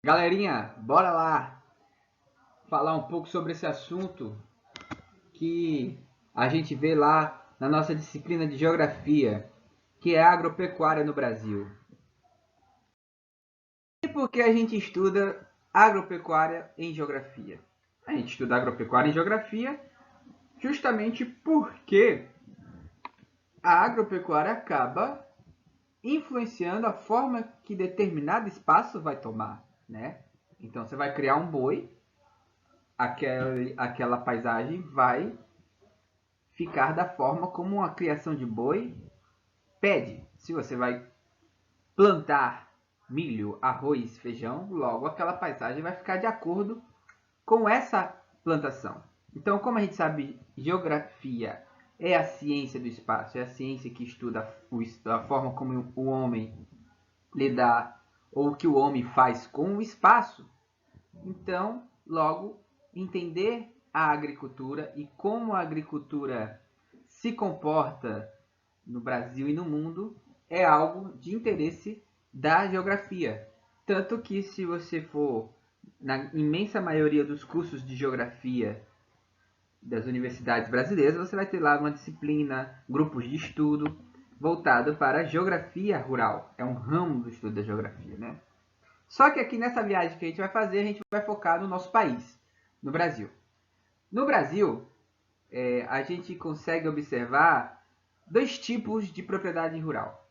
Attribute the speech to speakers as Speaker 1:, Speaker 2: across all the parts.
Speaker 1: Galerinha, bora lá falar um pouco sobre esse assunto que a gente vê lá na nossa disciplina de geografia, que é a agropecuária no Brasil. E por que a gente estuda agropecuária em geografia? A gente estuda agropecuária em geografia justamente porque a agropecuária acaba influenciando a forma que determinado espaço vai tomar, né? Então você vai criar um boi, aquela paisagem vai ficar da forma como a criação de boi pede. Se você vai plantar milho, arroz, feijão, logo aquela paisagem vai ficar de acordo com essa plantação. Então, como a gente sabe, geografia é a ciência do espaço, é a ciência que estuda a forma como o homem lidar ou o que o homem faz com o espaço. Então, logo, entender a agricultura e como a agricultura se comporta no Brasil e no mundo é algo de interesse da geografia. Tanto que se você for na imensa maioria dos cursos de geografia das universidades brasileiras, você vai ter lá uma disciplina, grupos de estudo voltado para a geografia rural. É um ramo do estudo da geografia, né? Só que aqui nessa viagem que a gente vai fazer, a gente vai focar no nosso país, no Brasil. No Brasil, a gente consegue observar dois tipos de propriedade rural.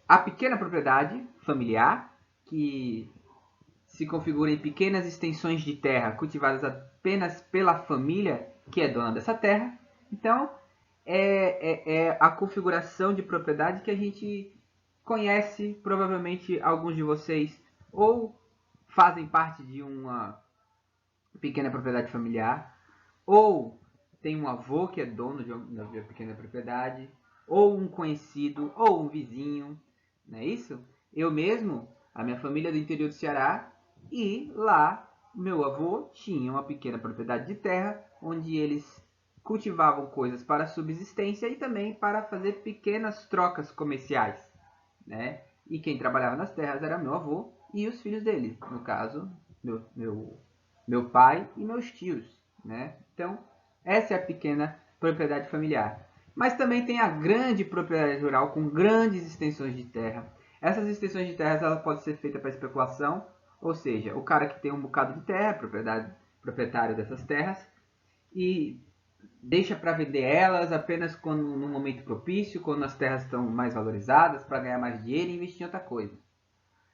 Speaker 1: A pequena propriedade familiar, que se configura em pequenas extensões de terra cultivadas apenas pela família que é dona dessa terra. Então, é a configuração de propriedade que a gente conhece, provavelmente alguns de vocês ou fazem parte de uma pequena propriedade familiar, ou tem um avô que é dono de uma pequena propriedade, ou um conhecido, ou um vizinho, não é isso? Eu mesmo, a minha família é do interior do Ceará, e lá meu avô tinha uma pequena propriedade de terra, onde eles cultivavam coisas para subsistência e também para fazer pequenas trocas comerciais, né? E quem trabalhava nas terras era meu avô e os filhos dele, no caso, meu pai e meus tios, né? Então, essa é a pequena propriedade familiar. Mas também tem a grande propriedade rural com grandes extensões de terra. Essas extensões de terras ela pode ser feita para especulação, ou seja, o cara que tem um bocado de terra, proprietário dessas terras, e deixa para vender elas apenas quando no momento propício, quando as terras estão mais valorizadas, para ganhar mais dinheiro e investir em outra coisa.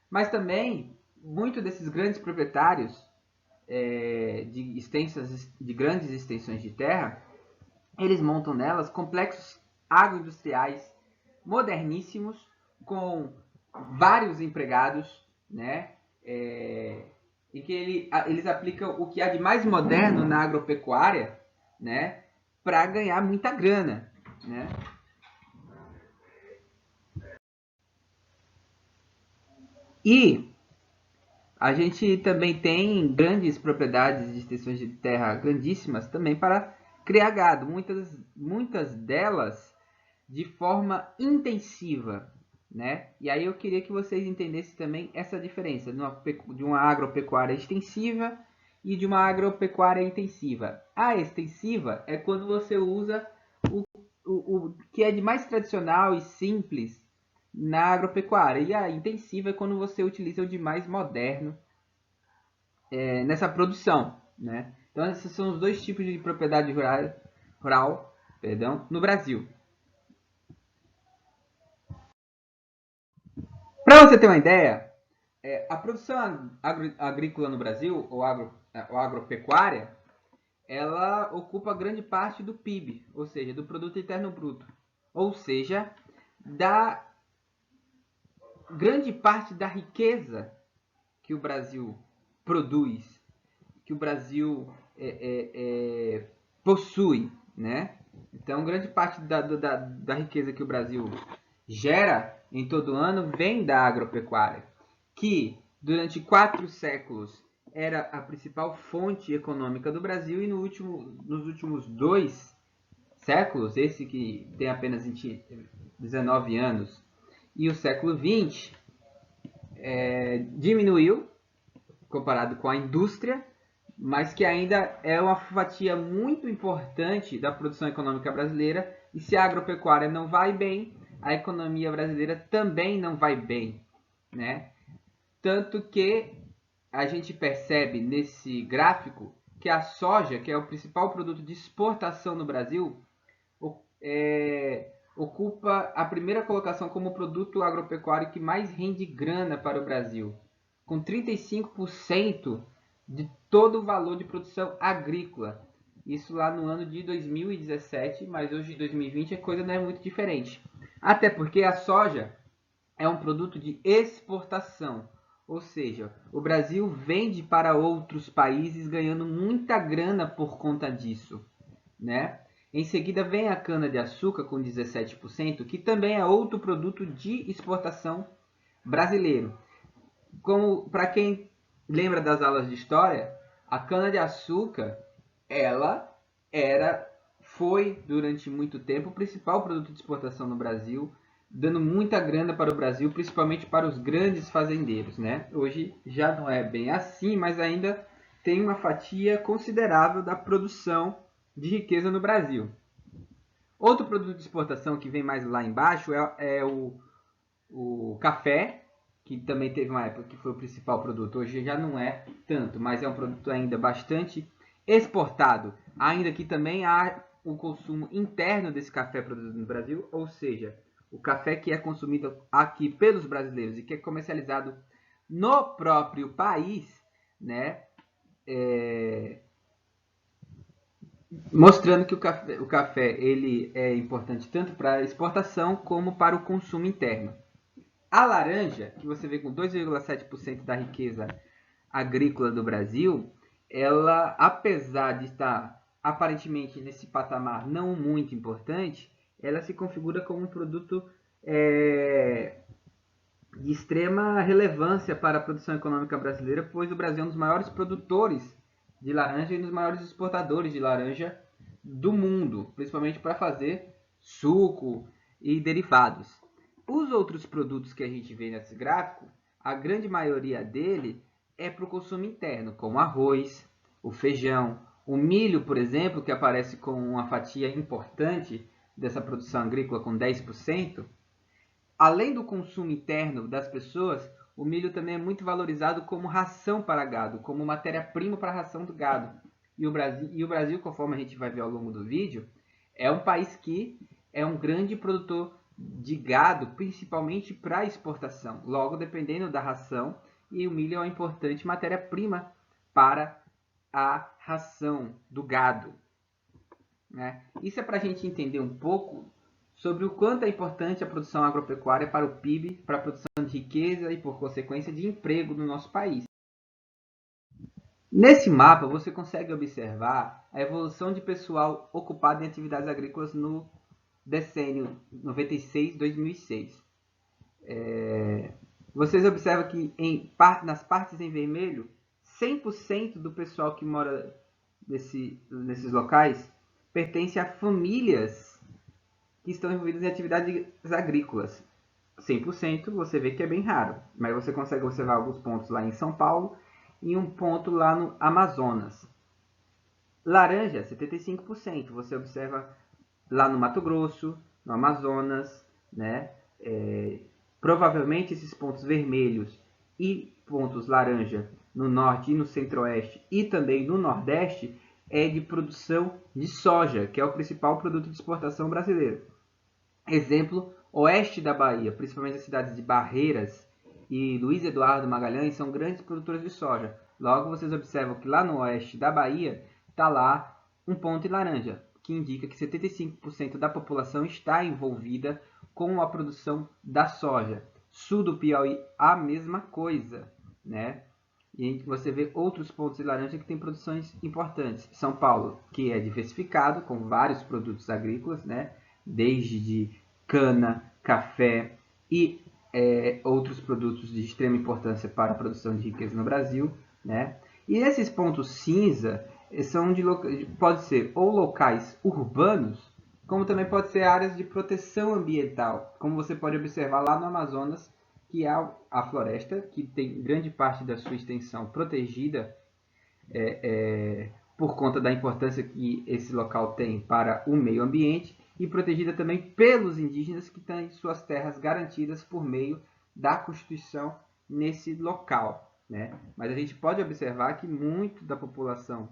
Speaker 1: Mas também, muitos desses grandes proprietários de grandes extensões de terra, eles montam nelas complexos agroindustriais moderníssimos, com vários empregados, né? E que eles aplicam o que há de mais moderno na agropecuária, né? Para ganhar muita grana, né? E a gente também tem grandes propriedades de extensões de terra grandíssimas também para criar gado, muitas delas de forma intensiva, né? E aí eu queria que vocês entendessem também essa diferença de uma agropecuária extensiva e de uma agropecuária intensiva. A extensiva é quando você usa o que é de mais tradicional e simples na agropecuária. E a intensiva é quando você utiliza o de mais moderno nessa produção, né? Então esses são os dois tipos de propriedade rural, perdão, no Brasil. Para você ter uma ideia, a produção agrícola no Brasil, ou agropecuária, ela ocupa grande parte do PIB, ou seja, do Produto Interno Bruto. Ou seja, da grande parte da riqueza que o Brasil produz, que o Brasil possui, né? Então, grande parte da riqueza que o Brasil gera em todo ano vem da agropecuária, que durante 4 séculos era a principal fonte econômica do Brasil e nos últimos 2 séculos, esse que tem apenas 19 anos, e o século XX, diminuiu comparado com a indústria, mas que ainda é uma fatia muito importante da produção econômica brasileira. E se a agropecuária não vai bem, a economia brasileira também não vai bem, né? Tanto que a gente percebe nesse gráfico que a soja, que é o principal produto de exportação no Brasil, ocupa a primeira colocação como produto agropecuário que mais rende grana para o Brasil, com 35% de todo o valor de produção agrícola. Isso lá no ano de 2017, mas hoje em 2020 a coisa não é muito diferente. Até porque a soja é um produto de exportação, ou seja, o Brasil vende para outros países ganhando muita grana por conta disso, né? Em seguida vem a cana-de-açúcar com 17%, que também é outro produto de exportação brasileiro. Como para quem lembra das aulas de história, a cana-de-açúcar ela foi durante muito tempo o principal produto de exportação no Brasil, dando muita grana para o Brasil, principalmente para os grandes fazendeiros, né? Hoje já não é bem assim, mas ainda tem uma fatia considerável da produção de riqueza no Brasil. Outro produto de exportação que vem mais lá embaixo é o café, que também teve uma época que foi o principal produto. Hoje já não é tanto, mas é um produto ainda bastante exportado. Ainda que também há o consumo interno desse café produzido no Brasil, ou seja, o café que é consumido aqui pelos brasileiros e que é comercializado no próprio país, né? Mostrando que o café ele é importante tanto para a exportação como para o consumo interno. A laranja, que você vê com 2,7% da riqueza agrícola do Brasil, ela, apesar de estar aparentemente nesse patamar não muito importante, ela se configura como um produto de extrema relevância para a produção econômica brasileira, pois o Brasil é um dos maiores produtores de laranja e um dos maiores exportadores de laranja do mundo, principalmente para fazer suco e derivados. Os outros produtos que a gente vê nesse gráfico, a grande maioria dele é para o consumo interno, como arroz, o feijão, o milho, por exemplo, que aparece com uma fatia importante dessa produção agrícola com 10%. Além do consumo interno das pessoas, o milho também é muito valorizado como ração para gado, como matéria-prima para a ração do gado. E o Brasil, conforme a gente vai ver ao longo do vídeo, é um país que é um grande produtor de gado, principalmente para exportação. Logo, dependendo da ração, e o milho é uma importante matéria-prima para a ração do gado, né? Isso é para a gente entender um pouco sobre o quanto é importante a produção agropecuária para o PIB, para a produção de riqueza e, por consequência, de emprego no nosso país. Nesse mapa, você consegue observar a evolução de pessoal ocupado em atividades agrícolas no decênio 96-2006. Vocês observam que nas partes em vermelho, 100% do pessoal que mora nesses locais pertence a famílias que estão envolvidas em atividades agrícolas. 100% você vê que é bem raro, mas você consegue observar alguns pontos lá em São Paulo e um ponto lá no Amazonas. Laranja, 75%, você observa lá no Mato Grosso, no Amazonas, né? Provavelmente esses pontos vermelhos e pontos laranja no norte e no centro-oeste e também no nordeste é de produção de soja, que é o principal produto de exportação brasileiro. Exemplo, oeste da Bahia, principalmente as cidades de Barreiras e Luiz Eduardo Magalhães são grandes produtores de soja. Logo, vocês observam que lá no oeste da Bahia está lá um ponto em laranja, que indica que 75% da população está envolvida com a produção da soja. Sul do Piauí, a mesma coisa, né? E você vê outros pontos de laranja que têm produções importantes. São Paulo, que é diversificado, com vários produtos agrícolas, né? Desde de cana, café e outros produtos de extrema importância para a produção de riqueza no Brasil, né? E esses pontos cinza são pode ser ou locais urbanos, como também pode ser áreas de proteção ambiental, como você pode observar lá no Amazonas que há a floresta, que tem grande parte da sua extensão protegida por conta da importância que esse local tem para o meio ambiente, e protegida também pelos indígenas que têm suas terras garantidas por meio da Constituição nesse local, né? Mas a gente pode observar que muito da população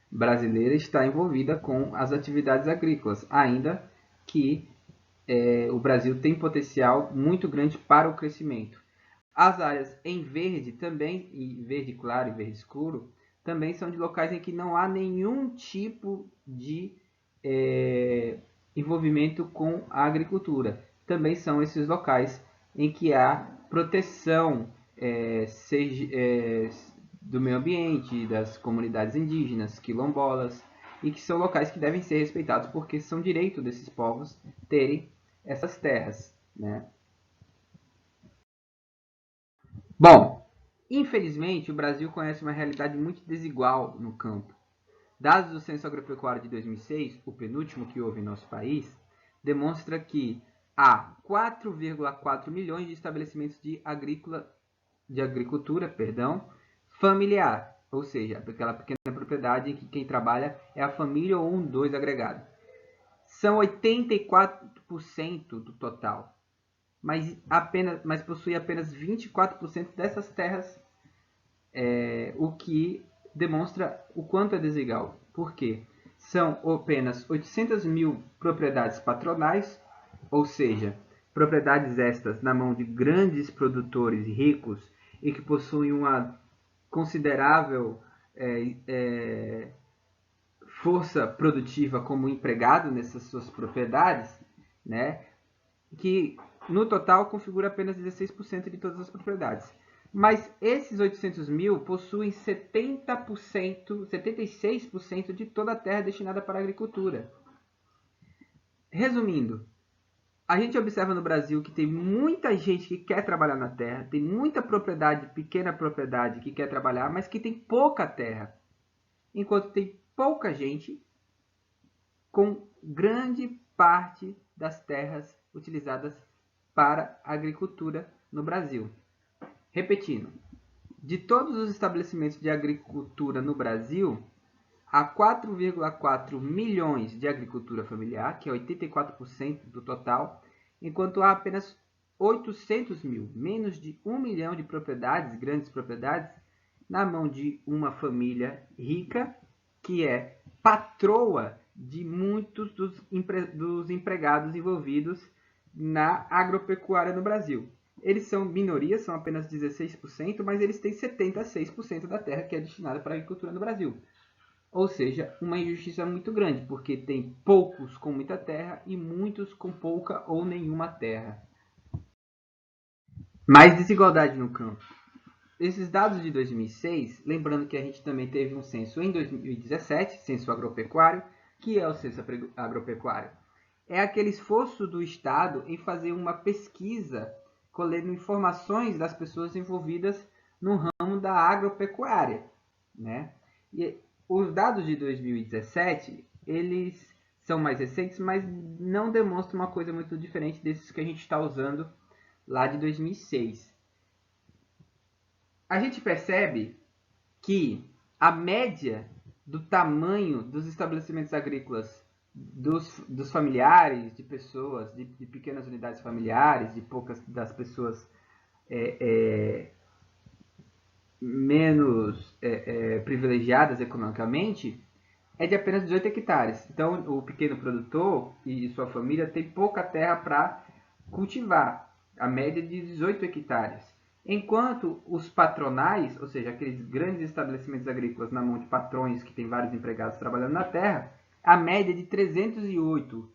Speaker 1: brasileira está envolvida com as atividades agrícolas, ainda que o Brasil tem potencial muito grande para o crescimento. As áreas em verde também, e verde claro e verde escuro, também são de locais em que não há nenhum tipo de envolvimento com a agricultura. Também são esses locais em que há proteção do meio ambiente, das comunidades indígenas, quilombolas, e que são locais que devem ser respeitados porque são direito desses povos terem essas terras, né? Bom, infelizmente o Brasil conhece uma realidade muito desigual no campo. Dados do Censo Agropecuário de 2006, o penúltimo que houve em nosso país, demonstra que há 4,4 milhões de estabelecimentos de agricultura familiar, ou seja, aquela pequena propriedade em que quem trabalha é a família ou dois agregados. São 84% do total, mas possui apenas 24% dessas terras, o que demonstra o quanto é desigual. Por quê? São apenas 800 mil propriedades patronais, ou seja, propriedades estas na mão de grandes produtores ricos e que possuem uma considerável força produtiva como empregado nessas suas propriedades, né? Que no total configura apenas 16% de todas as propriedades. Mas esses 800 mil possuem 70%, 76% de toda a terra destinada para a agricultura. Resumindo, a gente observa no Brasil que tem muita gente que quer trabalhar na terra, tem muita propriedade, pequena propriedade que quer trabalhar, mas que tem pouca terra. Enquanto tem pouca gente com grande parte das terras utilizadas para a agricultura no Brasil. Repetindo, de todos os estabelecimentos de agricultura no Brasil, há 4,4 milhões de agricultura familiar, que é 84% do total, enquanto há apenas 800 mil, menos de 1 milhão de propriedades, grandes propriedades, na mão de uma família rica, que é patroa de muitos dos empregados envolvidos na agropecuária no Brasil. Eles são minorias, são apenas 16%, mas eles têm 76% da terra que é destinada para a agricultura no Brasil. Ou seja, uma injustiça muito grande, porque tem poucos com muita terra e muitos com pouca ou nenhuma terra. Mais desigualdade no campo. Esses dados de 2006, lembrando que a gente também teve um censo em 2017, censo agropecuário, que é o censo agropecuário. É aquele esforço do Estado em fazer uma pesquisa, colhendo informações das pessoas envolvidas no ramo da agropecuária, né? E os dados de 2017, eles são mais recentes, mas não demonstram uma coisa muito diferente desses que a gente está usando lá de 2006. A gente percebe que a média do tamanho dos estabelecimentos agrícolas dos familiares, de pessoas, de pequenas unidades familiares, de poucas das pessoas menos privilegiadas economicamente, é de apenas 18 hectares. Então, o pequeno produtor e sua família tem pouca terra para cultivar, a média de 18 hectares. Enquanto os patronais, ou seja, aqueles grandes estabelecimentos agrícolas na mão de patrões que têm vários empregados trabalhando na terra, a média é de 308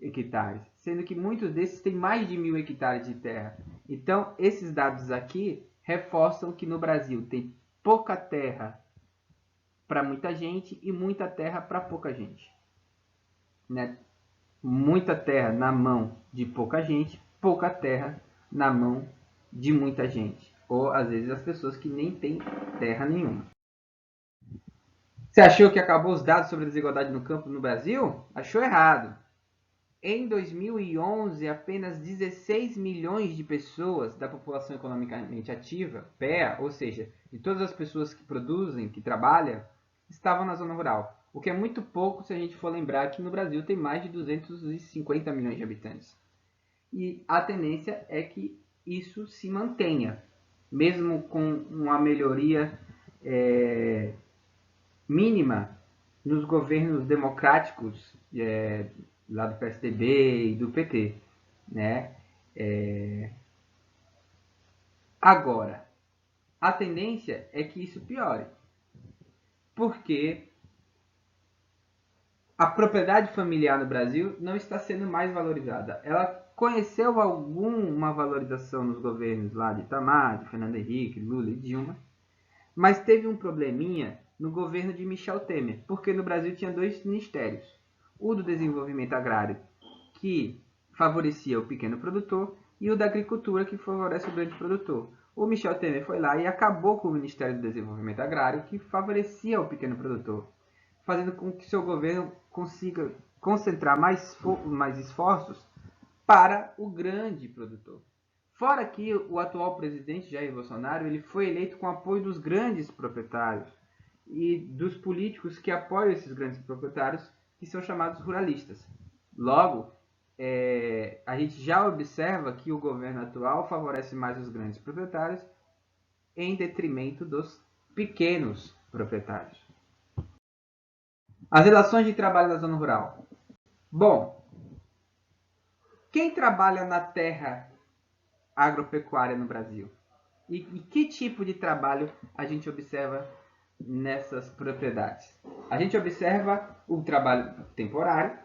Speaker 1: hectares, sendo que muitos desses têm mais de 1.000 hectares de terra. Então, esses dados aqui reforçam que no Brasil tem pouca terra para muita gente e muita terra para pouca gente, né? Muita terra na mão de pouca gente, pouca terra na mão de muita gente, ou às vezes as pessoas que nem têm terra nenhuma. Você achou que acabou os dados sobre a desigualdade no campo no Brasil? Achou errado. Em 2011, apenas 16 milhões de pessoas da população economicamente ativa, PEA, ou seja, de todas as pessoas que produzem, que trabalham, estavam na zona rural. O que é muito pouco se a gente for lembrar que no Brasil tem mais de 250 milhões de habitantes. E a tendência é que isso se mantenha, mesmo com uma melhoria mínima nos governos democráticos lá do PSDB e do PT, né? Agora, a tendência é que isso piore, porque a propriedade familiar no Brasil não está sendo mais valorizada. Ela conheceu alguma valorização nos governos lá de Itamar, de Fernando Henrique, Lula e Dilma, mas teve um probleminha no governo de Michel Temer, porque no Brasil tinha dois ministérios. O do desenvolvimento agrário, que favorecia o pequeno produtor, e o da agricultura, que favorece o grande produtor. O Michel Temer foi lá e acabou com o Ministério do Desenvolvimento Agrário, que favorecia o pequeno produtor, fazendo com que seu governo consiga concentrar mais esforços para o grande produtor. Fora que o atual presidente Jair Bolsonaro ele foi eleito com apoio dos grandes proprietários e dos políticos que apoiam esses grandes proprietários, que são chamados ruralistas. Logo, a gente já observa que o governo atual favorece mais os grandes proprietários em detrimento dos pequenos proprietários. As relações de trabalho na zona rural. Bom, quem trabalha na terra agropecuária no Brasil? E que tipo de trabalho a gente observa nessas propriedades? A gente observa o trabalho temporário,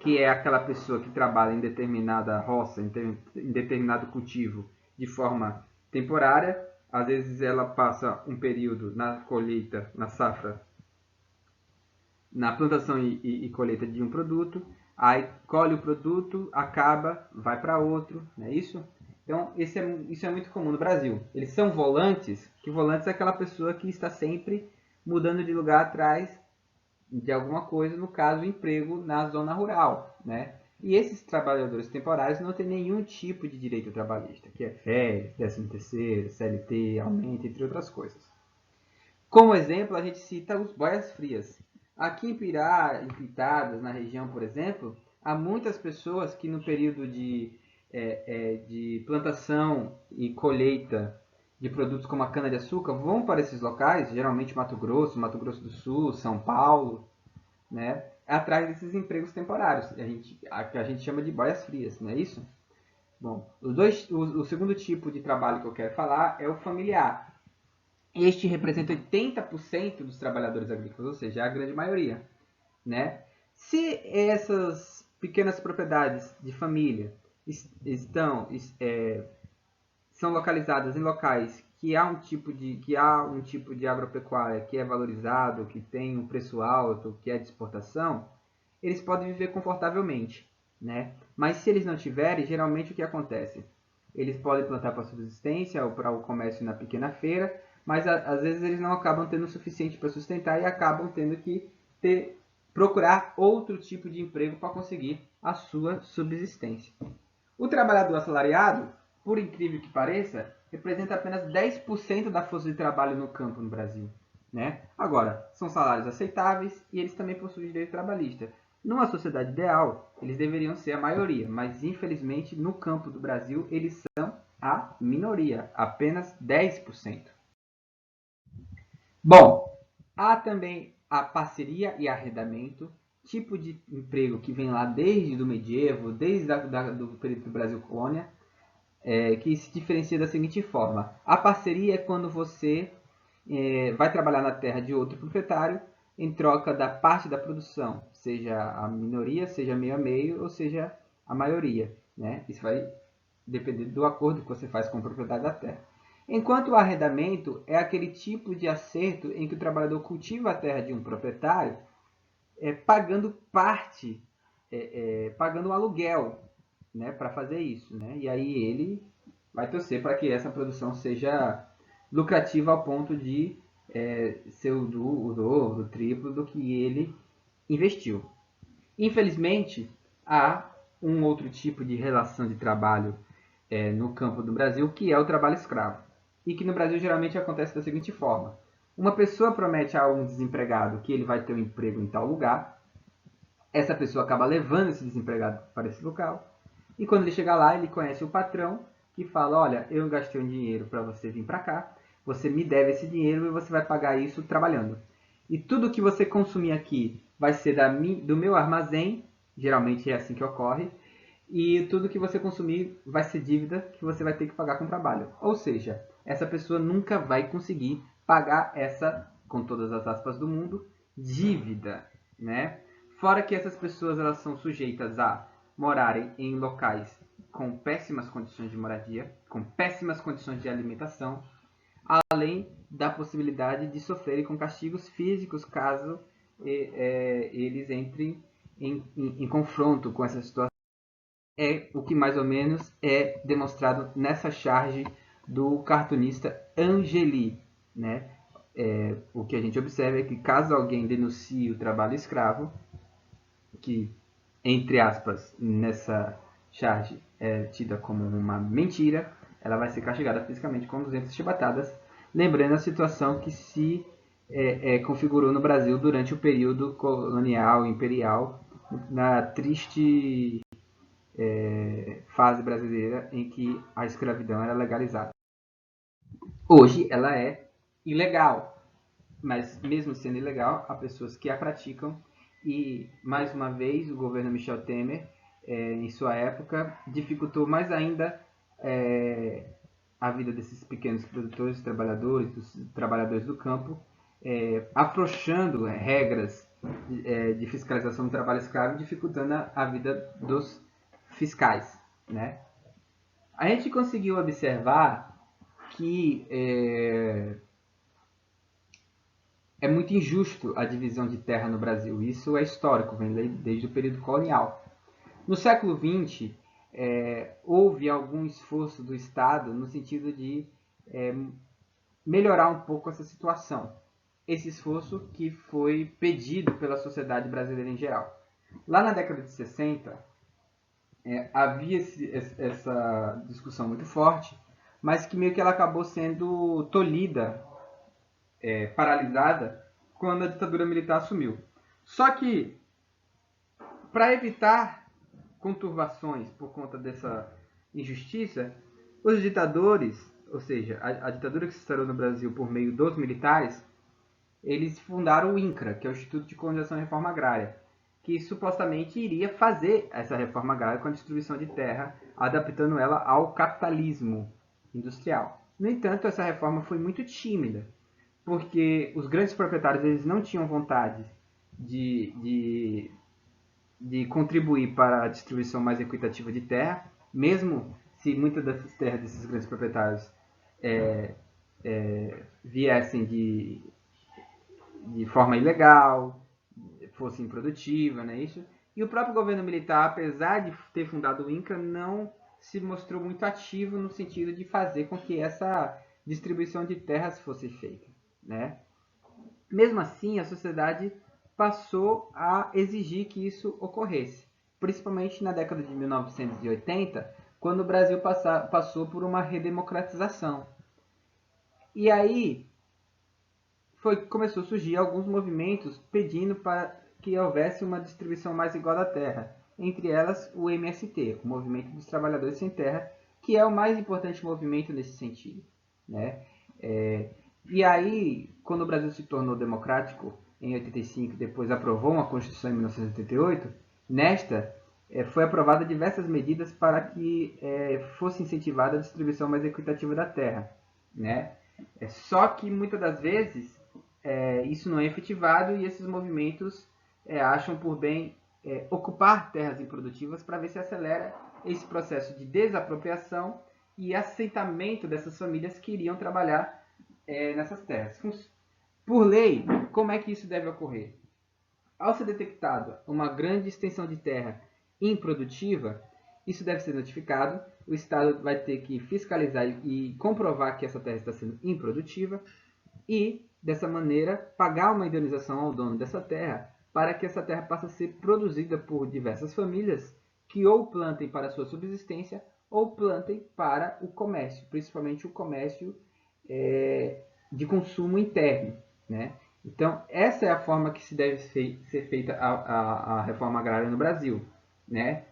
Speaker 1: que é aquela pessoa que trabalha em determinada roça, em determinado cultivo, de forma temporária. Às vezes ela passa um período na colheita, na safra, na plantação e colheita de um produto, aí colhe o produto, acaba, vai para outro, não é isso? Então, isso é muito comum no Brasil. Eles são volantes, que volantes é aquela pessoa que está sempre mudando de lugar atrás de alguma coisa, no caso, emprego na zona rural, né? E esses trabalhadores temporários não têm nenhum tipo de direito trabalhista, que é férias, 13º, CLT, aumento, entre outras coisas. Como exemplo, a gente cita os boias-frias. Aqui em Pirá, em Pitadas, na região, por exemplo, há muitas pessoas que no período de plantação e colheita de produtos como a cana-de-açúcar vão para esses locais, geralmente Mato Grosso do Sul, São Paulo, né, atrás desses empregos temporários, que a gente chama de boias-frias, não é isso? Bom, o segundo tipo de trabalho que eu quero falar é o familiar. Este representa 80% dos trabalhadores agrícolas, ou seja, a grande maioria, né? Se essas pequenas propriedades de família são localizadas em locais que há um tipo de agropecuária que é valorizado, que tem um preço alto, que é de exportação, eles podem viver confortavelmente, né? Mas se eles não tiverem, geralmente o que acontece? Eles podem plantar para subsistência ou para o comércio na pequena feira, mas às vezes eles não acabam tendo o suficiente para sustentar e acabam tendo que procurar outro tipo de emprego para conseguir a sua subsistência. O trabalhador assalariado, por incrível que pareça, representa apenas 10% da força de trabalho no campo no Brasil, né? Agora, são salários aceitáveis e eles também possuem direito trabalhista. Numa sociedade ideal, eles deveriam ser a maioria, mas infelizmente no campo do Brasil eles são a minoria, apenas 10%. Bom, há também a parceria e arrendamento, tipo de emprego que vem lá desde o medievo, desde do período do Brasil colônia, que se diferencia da seguinte forma. A parceria é quando você vai trabalhar na terra de outro proprietário em troca da parte da produção, seja a minoria, seja meio a meio, ou seja a maioria, né? Isso vai depender do acordo que você faz com o proprietário da terra. Enquanto o arrendamento é aquele tipo de acerto em que o trabalhador cultiva a terra de um proprietário, pagando parte, pagando um aluguel, né, para fazer isso, né? E aí ele vai torcer para que essa produção seja lucrativa ao ponto de ser o dobro, o triplo do que ele investiu. Infelizmente, há um outro tipo de relação de trabalho no campo do Brasil, que é o trabalho escravo. E que no Brasil geralmente acontece da seguinte forma. Uma pessoa promete a um desempregado que ele vai ter um emprego em tal lugar, essa pessoa acaba levando esse desempregado para esse local, e quando ele chega lá, ele conhece o patrão, que fala, olha, eu gastei um dinheiro para você vir para cá, você me deve esse dinheiro e você vai pagar isso trabalhando. E tudo que você consumir aqui vai ser do meu armazém, geralmente é assim que ocorre, e tudo que você consumir vai ser dívida que você vai ter que pagar com trabalho. Ou seja, essa pessoa nunca vai conseguir pagar essa, com todas as aspas do mundo, dívida, né? Fora que essas pessoas elas são sujeitas a morarem em locais com péssimas condições de moradia, com péssimas condições de alimentação, além da possibilidade de sofrerem com castigos físicos caso eles entrem em confronto com essa situação. É o que mais ou menos é demonstrado nessa charge do cartunista Angeli, né? O que a gente observa é que caso alguém denuncie o trabalho escravo, que, entre aspas, nessa charge é tida como uma mentira, ela vai ser castigada fisicamente com 200 chibatadas, lembrando a situação que se configurou no Brasil durante o período colonial, imperial, na triste fase brasileira em que a escravidão era legalizada. Hoje ela é ilegal, mas mesmo sendo ilegal, há pessoas que a praticam e, mais uma vez, o governo Michel Temer, em sua época, dificultou mais ainda a vida desses pequenos produtores, trabalhadores, dos trabalhadores do campo, afrouxando regras de fiscalização do trabalho escravo e dificultando a vida dos fiscais, né? A gente conseguiu observar que é muito injusto a divisão de terra no Brasil. Isso é histórico, vem desde o período colonial. No século XX, houve algum esforço do Estado no sentido de melhorar um pouco essa situação. Esse esforço que foi pedido pela sociedade brasileira em geral. Lá na década de 60, havia essa discussão muito forte, mas que meio que ela acabou sendo tolhida, paralisada, quando a ditadura militar assumiu. Só que, para evitar conturbações por conta dessa injustiça, os ditadores, ou seja, a ditadura que se instaurou no Brasil por meio dos militares, eles fundaram o INCRA, que é o Instituto de Colonização e Reforma Agrária, que supostamente iria fazer essa reforma agrária com a distribuição de terra, adaptando ela ao capitalismo industrial. No entanto, essa reforma foi muito tímida, porque os grandes proprietários eles não tinham vontade de contribuir para a distribuição mais equitativa de terra, mesmo se muitas dessas terras desses grandes proprietários viessem de forma ilegal, fosse improdutiva, né, isso? E o próprio governo militar, apesar de ter fundado o INCRA, não se mostrou muito ativo no sentido de fazer com que essa distribuição de terras fosse feita, né? Mesmo assim, a sociedade passou a exigir que isso ocorresse, principalmente na década de 1980, quando o Brasil passou por uma redemocratização. E aí começou a surgir alguns movimentos pedindo para que houvesse uma distribuição mais igual da terra, entre elas o MST, o Movimento dos Trabalhadores Sem Terra, que é o mais importante movimento nesse sentido, né? E aí, quando o Brasil se tornou democrático, em 85, depois aprovou uma Constituição em 1988, nesta foi aprovada diversas medidas para que fosse incentivada a distribuição mais equitativa da terra, né? Só que muitas das vezes isso não é efetivado e esses movimentos acham por bem ocupar terras improdutivas para ver se acelera esse processo de desapropriação e aceitamento dessas famílias que iriam trabalhar nessas terras. Por lei, como é que isso deve ocorrer? Ao ser detectada uma grande extensão de terra improdutiva, isso deve ser notificado, o Estado vai ter que fiscalizar e comprovar que essa terra está sendo improdutiva e, dessa maneira, pagar uma indenização ao dono dessa terra para que essa terra passe a ser produzida por diversas famílias que ou plantem para a sua subsistência ou plantem para o comércio, principalmente o comércio de consumo interno, né? Então, essa é a forma que se deve ser feita a reforma agrária no Brasil, né?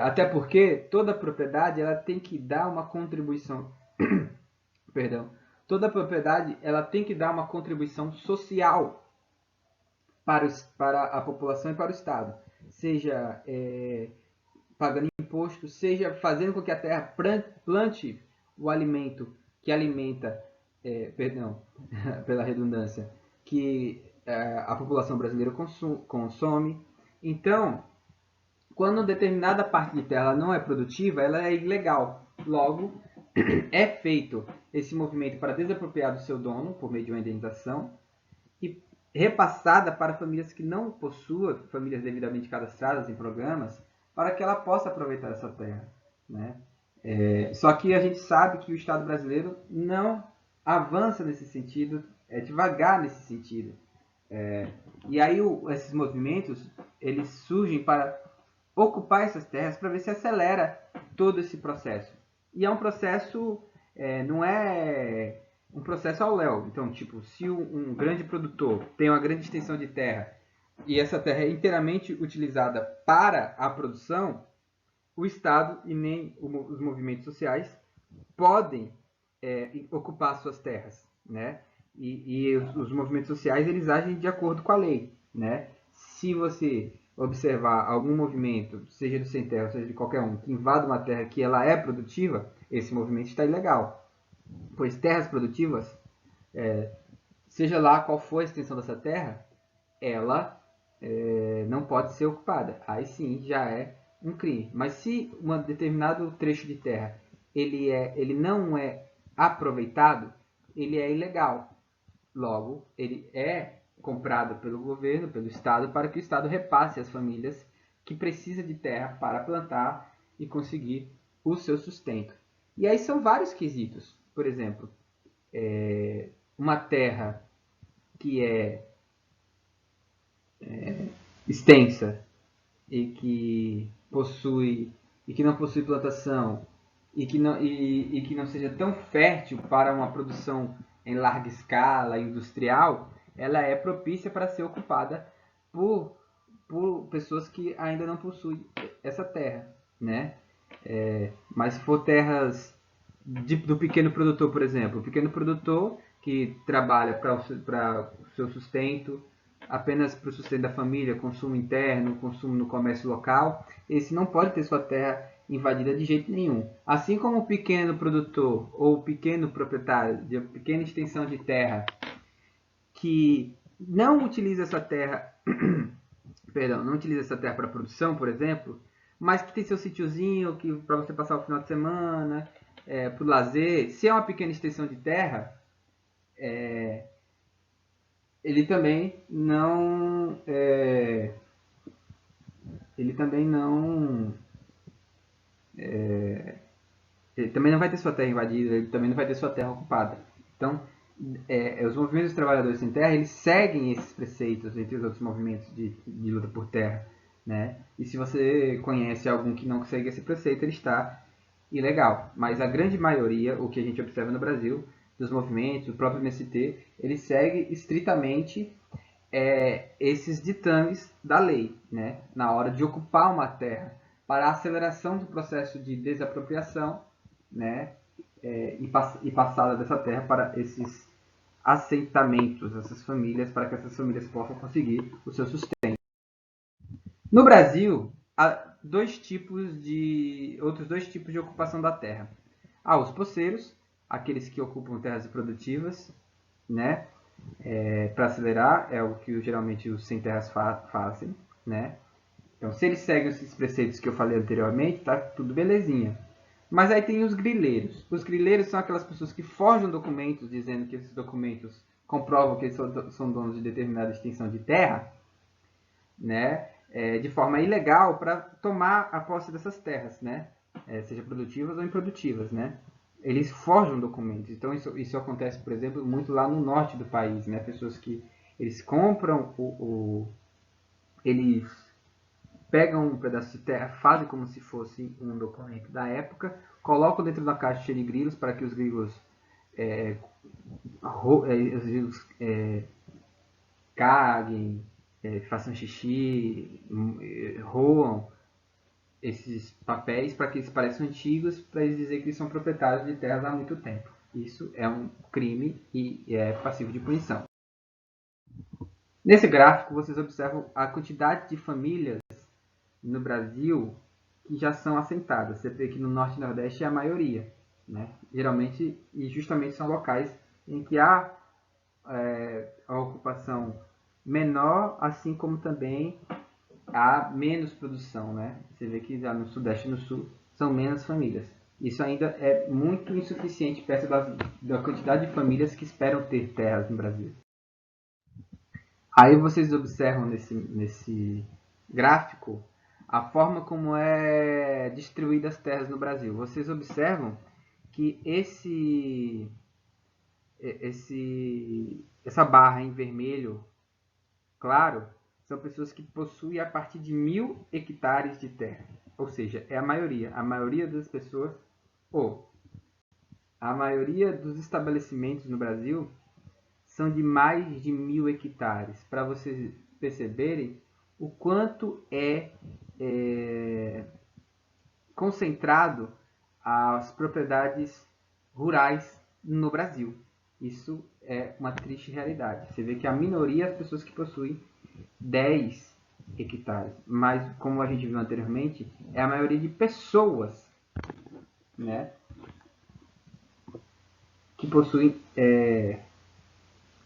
Speaker 1: Até porque toda propriedade ela tem que dar uma contribuição, perdão, toda propriedade ela tem que dar uma contribuição social para a população e para o Estado, seja pagando imposto, seja fazendo com que a terra plante o alimento que alimenta, perdão, pela redundância, que a população brasileira consome. Então, quando determinada parte de terra não é produtiva, ela é ilegal. Logo, é feito esse movimento para desapropriar do seu dono, por meio de uma indenização, e repassada para famílias que não possuam, famílias devidamente cadastradas em programas, para que ela possa aproveitar essa terra, né? Só que a gente sabe que o Estado brasileiro não avança nesse sentido, é devagar nesse sentido. E aí esses movimentos, eles surgem para ocupar essas terras para ver se acelera todo esse processo. E é um processo, não é um processo ao léu. Então, tipo, se um grande produtor tem uma grande extensão de terra e essa terra é inteiramente utilizada para a produção, o Estado e nem os movimentos sociais podem ocupar suas terras, né? E os movimentos sociais eles agem de acordo com a lei, né? Se você observar algum movimento, seja do sem terra, seja de qualquer um, que invada uma terra que ela é produtiva, esse movimento está ilegal, pois terras produtivas, seja lá qual for a extensão dessa terra, ela não pode ser ocupada. Aí sim já é um crime. Mas se um determinado trecho de terra ele não é aproveitado, ele é ilegal. Logo, ele é comprado pelo governo, pelo Estado, para que o Estado repasse às famílias que precisam de terra para plantar e conseguir o seu sustento. E aí são vários quesitos. Por exemplo, uma terra que é extensa e que não possui plantação e que não seja tão fértil para uma produção em larga escala industrial, ela é propícia para ser ocupada por, por pessoas que ainda não possuem essa terra, né? Mas se for terras do pequeno produtor, por exemplo, o pequeno produtor que trabalha para o seu sustento, apenas para o sustento da família, consumo interno, consumo no comércio local, esse não pode ter sua terra invadida de jeito nenhum. Assim como o pequeno produtor ou o pequeno proprietário de pequena extensão de terra que não utiliza essa terra, perdão, não utiliza essa terra para produção, por exemplo, mas que tem seu sítiozinho que para você passar o final de semana, para o lazer, se é uma pequena extensão de terra, ele também não ele também não ele também não vai ter sua terra invadida, ele também não vai ter sua terra ocupada. Então, os movimentos de trabalhadores sem terra, eles seguem esses preceitos entre os outros movimentos de luta por terra, né? E se você conhece algum que não segue esse preceito, ele está ilegal. Mas a grande maioria, o que a gente observa no Brasil, dos movimentos, o próprio MST, ele segue estritamente esses ditames da lei, né? Na hora de ocupar uma terra, para a aceleração do processo de desapropriação, né? E passada dessa terra para esses assentamentos, essas famílias, para que essas famílias possam conseguir o seu sustento. No Brasil, há outros dois tipos de ocupação da terra. Há os poceiros, aqueles que ocupam terras improdutivas, né? Para acelerar, é o que geralmente os sem terras fazem, né? Então, se eles seguem esses preceitos que eu falei anteriormente, tá tudo belezinha. Mas aí tem os grileiros. Os grileiros são aquelas pessoas que forjam documentos dizendo que esses documentos comprovam que eles são donos de determinada extensão de terra, né? De forma ilegal para tomar a posse dessas terras, né? Seja produtivas ou improdutivas, né? Eles forjam documentos. Então isso acontece, por exemplo, muito lá no norte do país, né? Pessoas que eles compram eles pegam um pedaço de terra, fazem como se fosse um documento da época, colocam dentro da caixa cheia de grilos para que os grilos, caguem, façam xixi, roam esses papéis para que eles pareçam antigos, para eles dizer que eles são proprietários de terras há muito tempo. Isso é um crime e é passivo de punição. Nesse gráfico, vocês observam a quantidade de famílias no Brasil que já são assentadas. Você vê que no Norte e Nordeste é a maioria, né? Geralmente, e justamente são locais em que há a ocupação menor, assim como também há menos produção, né? Você vê que já no Sudeste e no Sul são menos famílias. Isso ainda é muito insuficiente perto da quantidade de famílias que esperam ter terras no Brasil. Aí vocês observam nesse gráfico a forma como é distribuída as terras no Brasil. Vocês observam que essa barra em vermelho claro são pessoas que possuem a partir de 1.000 hectares de terra. Ou seja, é a maioria. A maioria das pessoas, ou a maioria dos estabelecimentos no Brasil são de mais de 1.000 hectares. Para vocês perceberem o quanto é concentrado as propriedades rurais no Brasil. Isso é uma triste realidade. Você vê que a minoria é as pessoas que possuem 10 hectares. Mas, como a gente viu anteriormente, é a maioria de pessoas, né, que possuem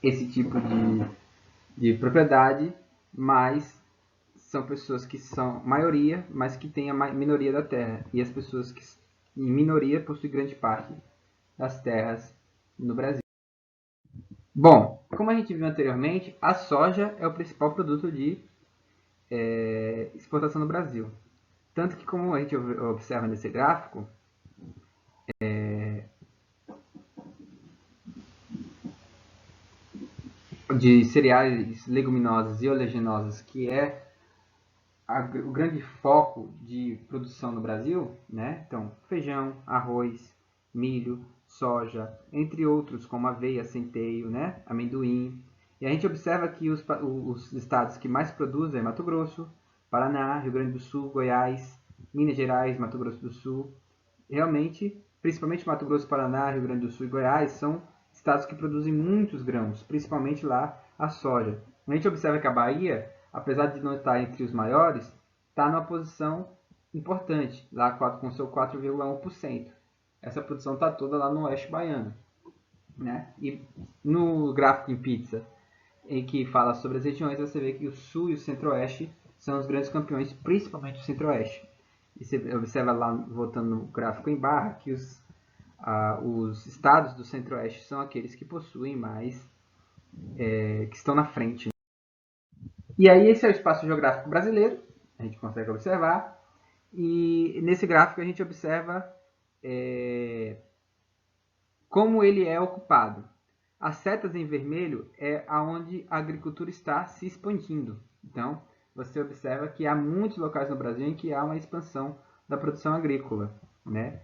Speaker 1: esse tipo de propriedade, mas são pessoas que são maioria, mas que têm a minoria da terra. E as pessoas que em minoria possuem grande parte das terras no Brasil. Bom, como a gente viu anteriormente, a soja é o principal produto de exportação no Brasil. Tanto que, como a gente observa nesse gráfico, de cereais leguminosas e oleaginosas, que é o grande foco de produção no Brasil, né? Então, feijão, arroz, milho, soja, entre outros, como aveia, centeio, né? Amendoim. E a gente observa que os estados que mais produzem é Mato Grosso, Paraná, Rio Grande do Sul, Goiás, Minas Gerais, Mato Grosso do Sul. Realmente, principalmente Mato Grosso, Paraná, Rio Grande do Sul e Goiás, são estados que produzem muitos grãos, principalmente lá a soja. A gente observa que a Bahia, apesar de não estar entre os maiores, está numa posição importante, lá com seu 4,1%. Essa produção está toda lá no oeste baiano. Né? E no gráfico em pizza, em que fala sobre as regiões, você vê que o sul e o centro-oeste são os grandes campeões, principalmente o centro-oeste. E você observa lá, voltando no gráfico em barra, que os estados do centro-oeste são aqueles que possuem mais, que estão na frente. E aí esse é o espaço geográfico brasileiro, a gente consegue observar, e nesse gráfico a gente observa como ele é ocupado. As setas em vermelho é aonde a agricultura está se expandindo. Então, você observa que há muitos locais no Brasil em que há uma expansão da produção agrícola, né?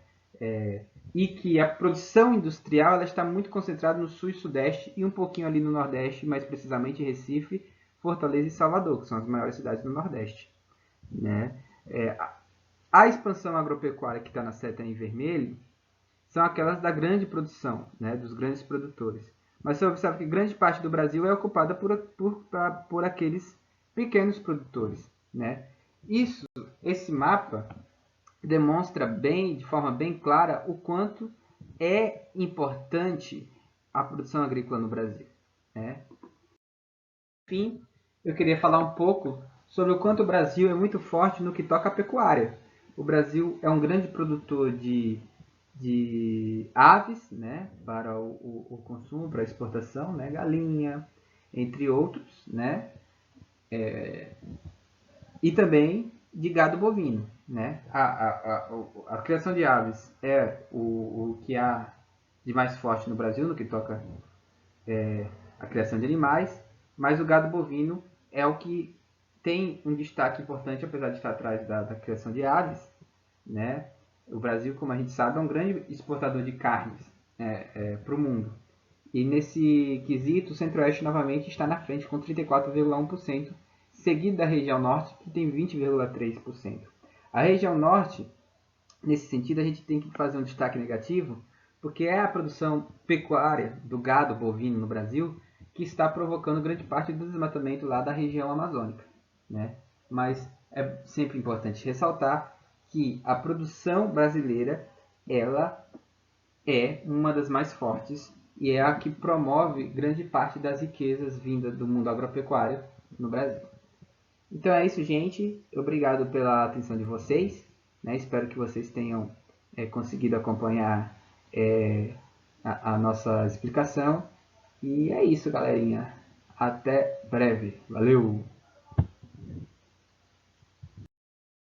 Speaker 1: E que a produção industrial ela está muito concentrada no sul e sudeste e um pouquinho ali no nordeste, mais precisamente em Recife, Fortaleza e Salvador, que são as maiores cidades do nordeste, né? A expansão agropecuária que está na seta em vermelho são aquelas da grande produção, né, dos grandes produtores. Mas você observa que grande parte do Brasil é ocupada por aqueles pequenos produtores. Né? Esse mapa demonstra de forma bem clara o quanto é importante a produção agrícola no Brasil. Né? Enfim, eu queria falar um pouco sobre o quanto o Brasil é muito forte no que toca à pecuária. O Brasil é um grande produtor de aves, né, para o consumo, para a exportação, né, galinha, entre outros, né, e também de gado bovino. Né. A criação de aves é o que há de mais forte no Brasil, no que toca a criação de animais, mas o gado bovino é o que tem um destaque importante, apesar de estar atrás da criação de aves, né? O Brasil, como a gente sabe, é um grande exportador de carnes para o mundo. E nesse quesito, o Centro-Oeste novamente está na frente com 34,1%, seguido da região Norte, que tem 20,3%. A região Norte, nesse sentido, a gente tem que fazer um destaque negativo, porque é a produção pecuária do gado bovino no Brasil que está provocando grande parte do desmatamento lá da região amazônica, né? Mas é sempre importante ressaltar que a produção brasileira ela é uma das mais fortes e é a que promove grande parte das riquezas vindas do mundo agropecuário no Brasil. Então é isso, gente. Obrigado pela atenção de vocês, né? Espero que vocês tenham conseguido acompanhar a nossa explicação. E é isso, galerinha. Até breve. Valeu!